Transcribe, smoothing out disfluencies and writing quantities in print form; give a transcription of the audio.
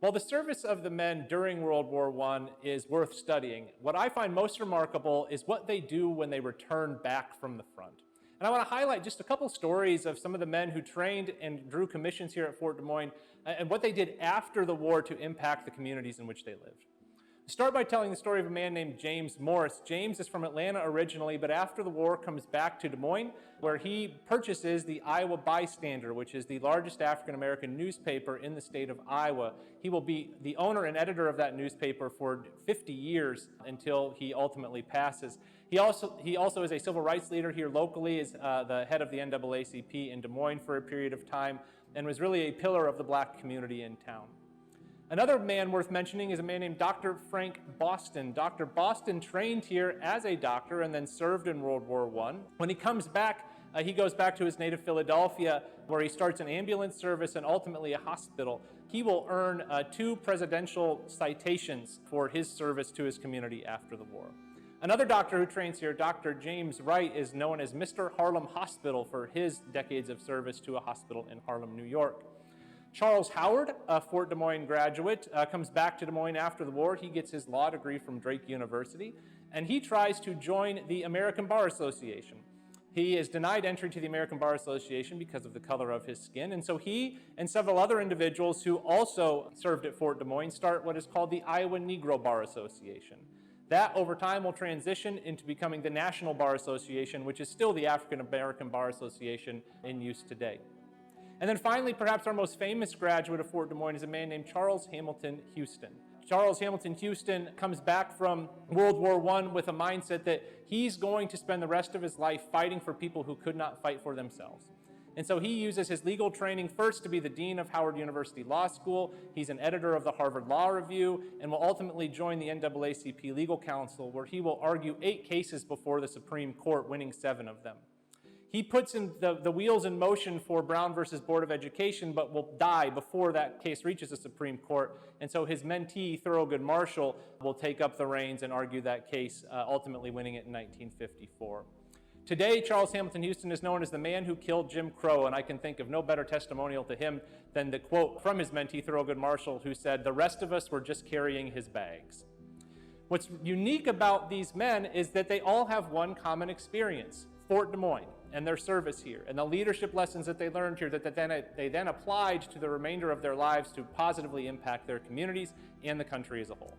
While the service of the men during World War I is worth studying, what I find most remarkable is what they do when they return back from the front. And I want to highlight just a couple stories of some of the men who trained and drew commissions here at Fort Des Moines and what they did after the war to impact the communities in which they lived. Start by telling the story of a man named James Morris. James is from Atlanta originally, but after the war comes back to Des Moines, where he purchases the Iowa Bystander, which is the largest African-American newspaper in the state of Iowa. He will be the owner and editor of that newspaper for 50 years until he ultimately passes. He also is a civil rights leader here locally, is the head of the NAACP in Des Moines for a period of time, and was really a pillar of the black community in town. Another man worth mentioning is a man named Dr. Frank Boston. Dr. Boston trained here as a doctor and then served in World War I. When he comes back, he goes back to his native Philadelphia, where he starts an ambulance service and ultimately a hospital. He will earn 2 presidential citations for his service to his community after the war. Another doctor who trains here, Dr. James Wright, is known as Mr. Harlem Hospital for his decades of service to a hospital in Harlem, New York. Charles Howard, a Fort Des Moines graduate, comes back to Des Moines after the war. He gets his law degree from Drake University, and he tries to join the American Bar Association. He is denied entry to the American Bar Association because of the color of his skin, and so he and several other individuals who also served at Fort Des Moines start what is called the Iowa Negro Bar Association. That, over time, will transition into becoming the National Bar Association, which is still the African American Bar Association in use today. And then finally, perhaps our most famous graduate of Fort Des Moines is a man named Charles Hamilton Houston. Charles Hamilton Houston comes back from World War I with a mindset that he's going to spend the rest of his life fighting for people who could not fight for themselves. And so he uses his legal training first to be the dean of Howard University Law School. He's an editor of the Harvard Law Review and will ultimately join the NAACP Legal Counsel, where he will argue 8 cases before the Supreme Court, winning 7 of them. He puts in the wheels in motion for Brown versus Board of Education, but will die before that case reaches the Supreme Court. And so his mentee, Thurgood Marshall, will take up the reins and argue that case, ultimately winning it in 1954. Today, Charles Hamilton Houston is known as the man who killed Jim Crow, and I can think of no better testimonial to him than the quote from his mentee, Thurgood Marshall, who said, "The rest of us were just carrying his bags." What's unique about these men is that they all have one common experience: Fort Des Moines and their service here, and the leadership lessons that they learned here that they then applied to the remainder of their lives to positively impact their communities and the country as a whole.